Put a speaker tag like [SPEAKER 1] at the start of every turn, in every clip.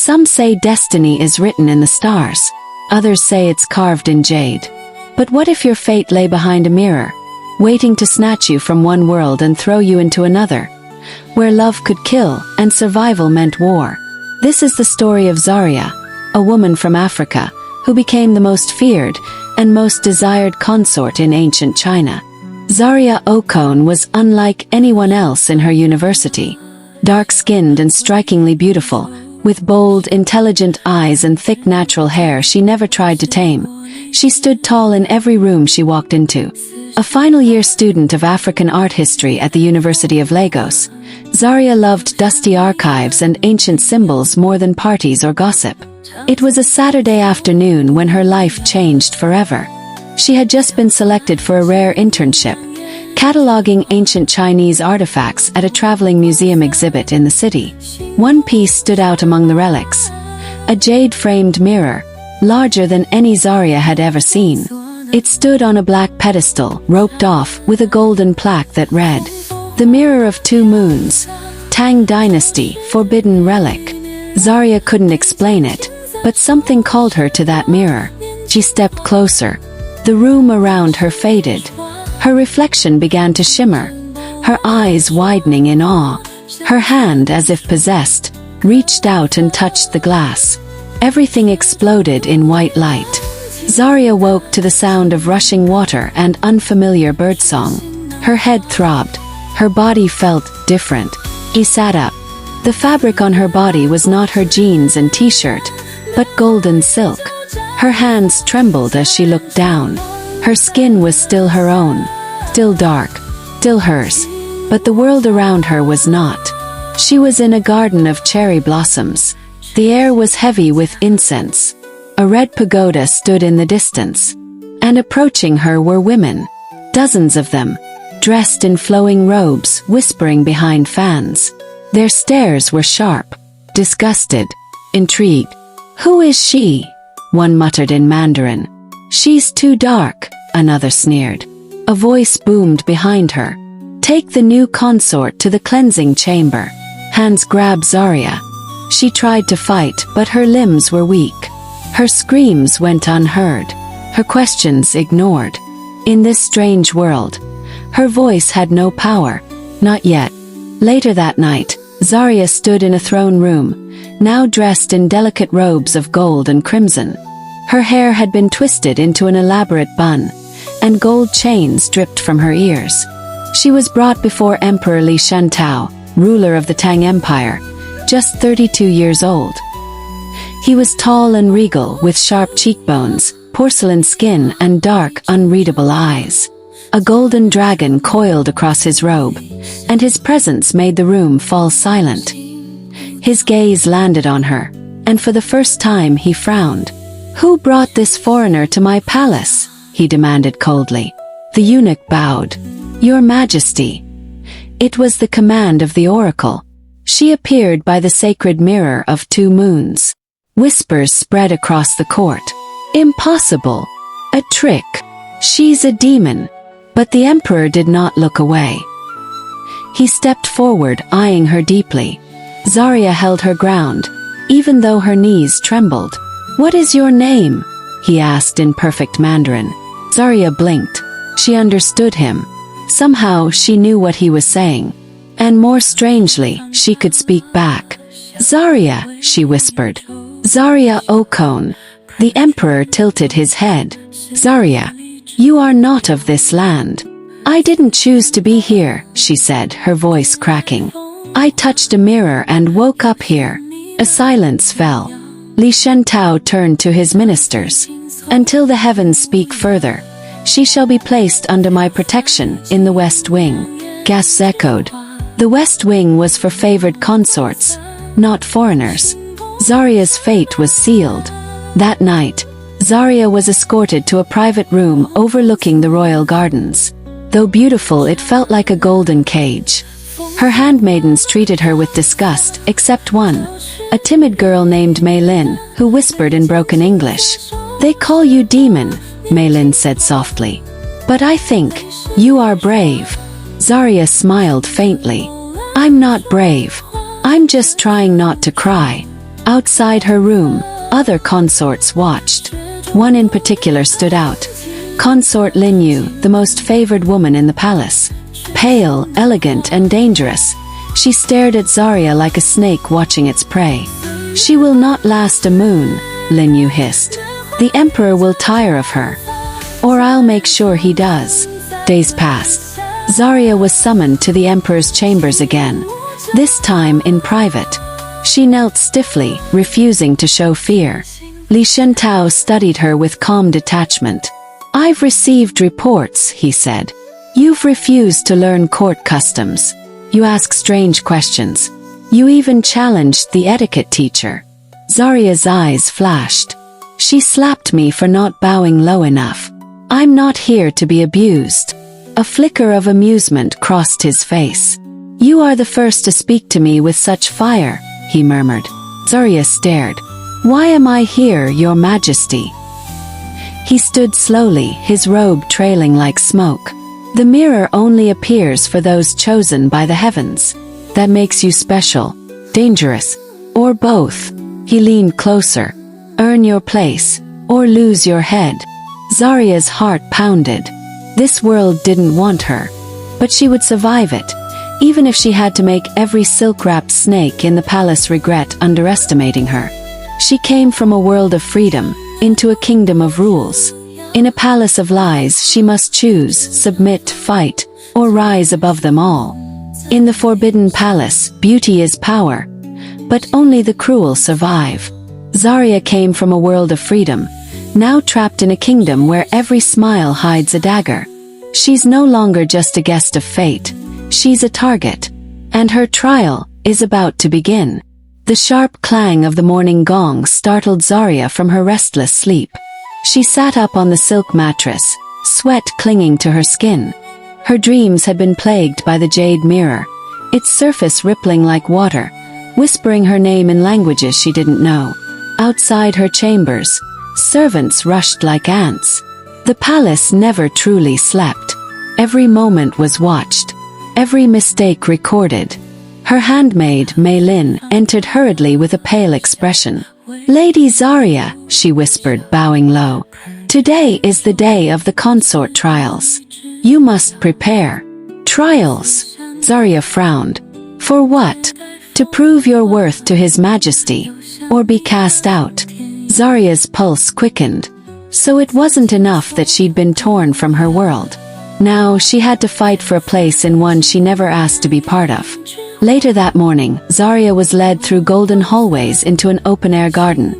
[SPEAKER 1] Some say destiny is written in the stars. Others say it's carved in jade. But what if your fate lay behind a mirror, waiting to snatch you from one world and throw you into another, where love could kill and survival meant war? This is the story of Zaria, a woman from Africa, who became the most feared and most desired consort in ancient China. Zaria was unlike anyone else in her university. Dark-skinned and strikingly beautiful, with bold, intelligent eyes and thick natural hair she never tried to tame. She stood tall in every room she walked into. A final-year student of African art history at the University of Lagos, Zaria loved dusty archives and ancient symbols more than parties or gossip. It was a Saturday afternoon when her life changed forever. She had just been selected for a rare internship, cataloging ancient Chinese artifacts at a traveling museum exhibit in the city. One piece stood out among the relics: a jade-framed mirror, larger than any Zaria had ever seen. It stood on a black pedestal, roped off, with a golden plaque that read, "The Mirror of Two Moons, Tang Dynasty, Forbidden Relic." Zaria couldn't explain it, but something called her to that mirror. She stepped closer. The room around her faded. Her reflection began to shimmer, her eyes widening in awe. Her hand, as if possessed, reached out and touched the glass. Everything exploded in white light. Zaria woke to the sound of rushing water and unfamiliar birdsong. Her head throbbed. Her body felt different. She sat up. The fabric on her body was not her jeans and t-shirt, but golden silk. Her hands trembled as she looked down. Her skin was still her own, still dark, still hers, but the world around her was not. She was in a garden of cherry blossoms. The air was heavy with incense. A red pagoda stood in the distance, and approaching her were women, dozens of them, dressed in flowing robes, whispering behind fans. Their stares were sharp, disgusted, intrigued. "Who is she?" one muttered in Mandarin. "She's too dark," another sneered. A voice boomed behind her. "Take the new consort to the cleansing chamber." Hands grabbed Zaria. She tried to fight, but her limbs were weak. Her screams went unheard, her questions ignored. In this strange world, her voice had no power. Not yet. Later that night, Zaria stood in a throne room, now dressed in delicate robes of gold and crimson. Her hair had been twisted into an elaborate bun, and gold chains dripped from her ears. She was brought before Emperor Li Shentao, ruler of the Tang Empire, just 32 years old. He was tall and regal, with sharp cheekbones, porcelain skin, and dark, unreadable eyes. A golden dragon coiled across his robe, and his presence made the room fall silent. His gaze landed on her, and for the first time he frowned. "Who brought this foreigner to my palace?" he demanded coldly. The eunuch bowed. "Your Majesty." It was the command of the oracle. She appeared by the sacred mirror of two moons. Whispers spread across the court. "Impossible! A trick! She's a demon!" But the emperor did not look away. He stepped forward, eyeing her deeply. Zaria held her ground, even though her knees trembled. "What is your name?" he asked in perfect Mandarin. Zaria blinked. She understood him. Somehow she knew what he was saying. And more strangely, she could speak back. "Zaria," she whispered. "Zaria Okon." The emperor tilted his head. "Zaria, you are not of this land." "I didn't choose to be here," she said, her voice cracking. "I touched a mirror and woke up here." A silence fell. Li Shentao turned to his ministers. "Until the heavens speak further, she shall be placed under my protection in the West Wing." Gasps echoed. The West Wing was for favored consorts, not foreigners. Zaria's fate was sealed. That night, Zaria was escorted to a private room overlooking the royal gardens. Though beautiful, it felt like a golden cage. Her handmaidens treated her with disgust, except one, a timid girl named Mei Lin, who whispered in broken English. "They call you demon," Mei Lin said softly. "But I think you are brave." Zaria smiled faintly. "I'm not brave. I'm just trying not to cry." Outside her room, other consorts watched. One in particular stood out. Consort Linyu, the most favored woman in the palace. Pale, elegant, and dangerous, she stared at Zaria like a snake watching its prey. "She will not last a moon," Linyu hissed. "The Emperor will tire of her. Or I'll make sure he does." Days passed. Zaria was summoned to the Emperor's chambers again, this time in private. She knelt stiffly, refusing to show fear. Li Shentao studied her with calm detachment. "I've received reports," he said. "You've refused to learn court customs. You ask strange questions. You even challenged the etiquette teacher." Zaria's eyes flashed. "She slapped me for not bowing low enough. I'm not here to be abused." A flicker of amusement crossed his face. "You are the first to speak to me with such fire," he murmured. Zaria stared. "Why am I here, Your Majesty?" He stood slowly, his robe trailing like smoke. "The mirror only appears for those chosen by the heavens. That makes you special, dangerous, or both." He leaned closer. "Earn your place, or lose your head." Zaria's heart pounded. This world didn't want her, but she would survive it, even if she had to make every silk-wrapped snake in the palace regret underestimating her. She came from a world of freedom, into a kingdom of rules. In a palace of lies, she must choose, submit, fight, or rise above them all. In the Forbidden Palace, beauty is power, but only the cruel survive. Zaria came from a world of freedom, now trapped in a kingdom where every smile hides a dagger. She's no longer just a guest of fate, she's a target. And her trial is about to begin. The sharp clang of the morning gong startled Zaria from her restless sleep. She sat up on the silk mattress, sweat clinging to her skin. Her dreams had been plagued by the jade mirror, its surface rippling like water, whispering her name in languages she didn't know. Outside her chambers, servants rushed like ants. The palace never truly slept. Every moment was watched, every mistake recorded. Her handmaid, Mei Lin, entered hurriedly with a pale expression. "Lady Zaria," she whispered, bowing low. "Today is the day of the consort trials. You must prepare." "Trials?" Zaria frowned. "For what? To prove your worth to His Majesty, or be cast out?" Zaria's pulse quickened. So it wasn't enough that she'd been torn from her world. Now she had to fight for a place in one she never asked to be part of. Later that morning, Zaria was led through golden hallways into an open-air garden,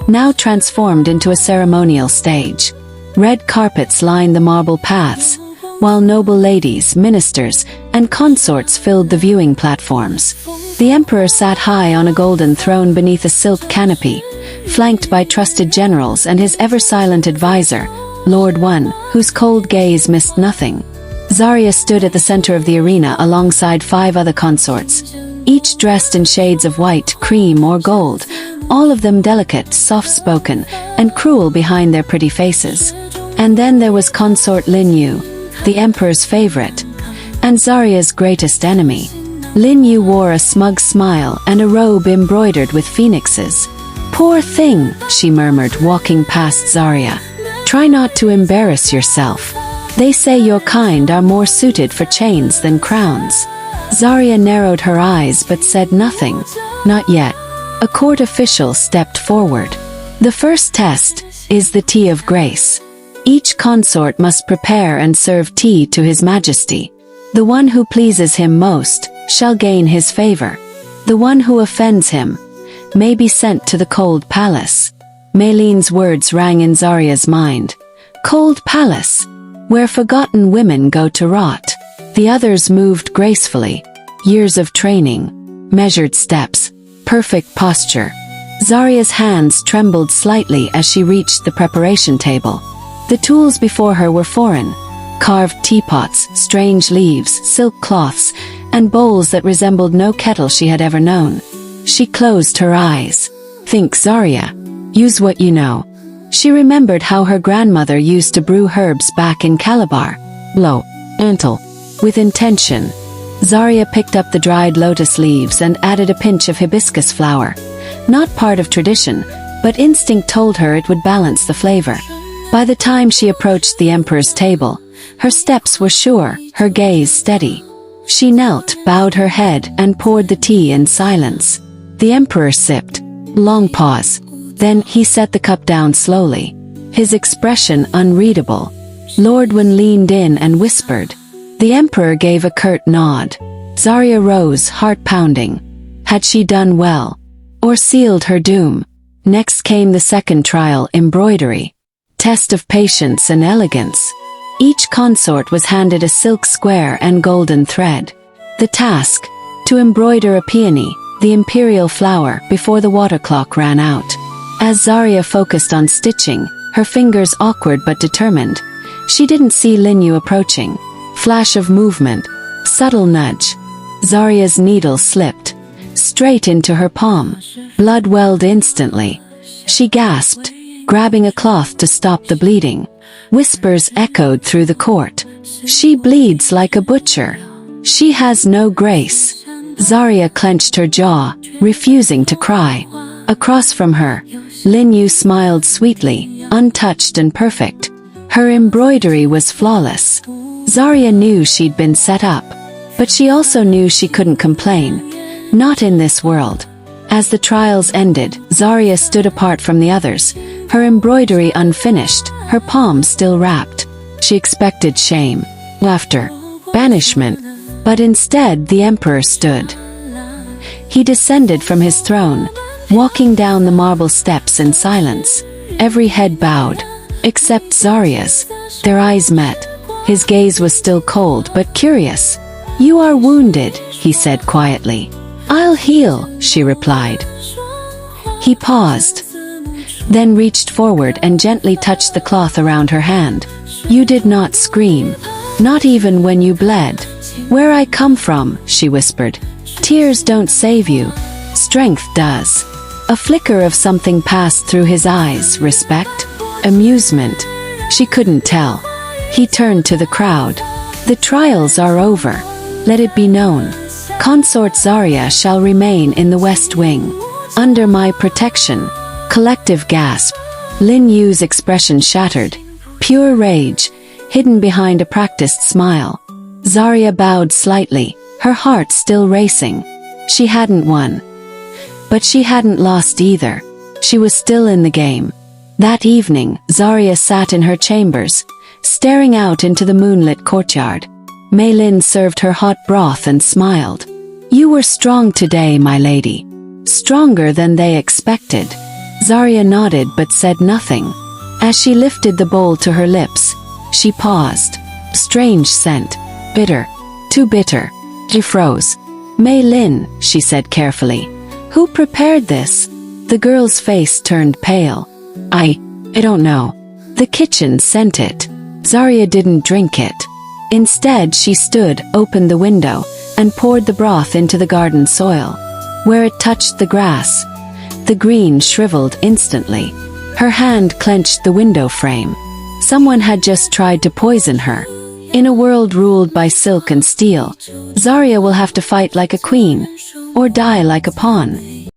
[SPEAKER 1] now transformed into a ceremonial stage. Red carpets lined the marble paths, while noble ladies, ministers, and consorts filled the viewing platforms. The emperor sat high on a golden throne beneath a silk canopy, flanked by trusted generals and his ever-silent advisor, Lord One, whose cold gaze missed nothing. Zaria stood at the center of the arena alongside 5 other consorts, each dressed in shades of white, cream, or gold, all of them delicate, soft-spoken, and cruel behind their pretty faces. And then there was Consort Linyu, the emperor's favorite, and Zaria's greatest enemy. Linyu wore a smug smile and a robe embroidered with phoenixes. "Poor thing," she murmured, walking past Zaria. "Try not to embarrass yourself. They say your kind are more suited for chains than crowns." Zaria narrowed her eyes but said nothing. "Not yet." A court official stepped forward. "The first test is the tea of grace. Each consort must prepare and serve tea to His Majesty. The one who pleases him most shall gain his favor. The one who offends him may be sent to the cold palace." Meilin's words rang in Zaria's mind. Cold palace, where forgotten women go to rot. The others moved gracefully. Years of training, measured steps, perfect posture. Zaria's hands trembled slightly as she reached the preparation table. The tools before her were foreign. Carved teapots, strange leaves, silk cloths, and bowls that resembled no kettle she had ever known. She closed her eyes. "Think, Zaria. Use what you know." She remembered how her grandmother used to brew herbs back in Calabar. Blow, gentle, with intention. Zaria picked up the dried lotus leaves and added a pinch of hibiscus flower, Not part of tradition, but instinct told her it would balance the flavor. By the time she approached the emperor's table, her steps were sure, her gaze steady. She knelt, bowed her head, and poured the tea in silence. The emperor sipped. Long pause. Then he set the cup down slowly, his expression unreadable. Lord Wen leaned in and whispered. The emperor gave a curt nod. Zaria rose, heart pounding. Had she done well? Or sealed her doom? Next came the second trial, embroidery. Test of patience and elegance. Each consort was handed a silk square and golden thread. The task, to embroider a peony, the imperial flower, before the water clock ran out. As Zaria focused on stitching, her fingers awkward but determined, she didn't see Lin Yu approaching. Flash of movement, subtle nudge. Zaria's needle slipped. Straight into her palm. Blood welled instantly. She gasped, grabbing a cloth to stop the bleeding. Whispers echoed through the court. She bleeds like a butcher. She has no grace. Zaria clenched her jaw, refusing to cry. Across from her, Lin Yu smiled sweetly, untouched and perfect. Her embroidery was flawless. Zaria knew she'd been set up, but she also knew she couldn't complain. Not in this world. As the trials ended, Zaria stood apart from the others, her embroidery unfinished, her palm still wrapped. She expected shame, laughter, banishment, but instead the emperor stood. He descended from his throne, walking down the marble steps in silence. Every head bowed, except Zaria's. Their eyes met. His gaze was still cold but curious. "You are wounded," he said quietly. "I'll heal," she replied. He paused, then reached forward and gently touched the cloth around her hand. "You did not scream, not even when you bled." "Where I come from," she whispered. "Tears don't save you. Strength does." A flicker of something passed through his eyes, respect, amusement. She couldn't tell. He turned to the crowd. "The trials are over. Let it be known. Consort Zaria shall remain in the West Wing, under my protection." Collective gasp. Lin Yu's expression shattered. Pure rage, hidden behind a practiced smile. Zaria bowed slightly, her heart still racing. She hadn't won. But she hadn't lost either. She was still in the game. That evening, Zaria sat in her chambers, staring out into the moonlit courtyard. Mei Lin served her hot broth and smiled. "You were strong today, my lady. Stronger than they expected." Zaria nodded but said nothing. As she lifted the bowl to her lips, she paused. Strange scent. Bitter. Too bitter. She froze. "Mei Lin," she said carefully. "Who prepared this?" The girl's face turned pale. I don't know. The kitchen sent it." Zaria didn't drink it. Instead, she stood, opened the window, and poured the broth into the garden soil. Where it touched the grass, the green shriveled instantly. Her hand clenched the window frame. Someone had just tried to poison her. In a world ruled by silk and steel, Zaria will have to fight like a queen, or die like a pawn.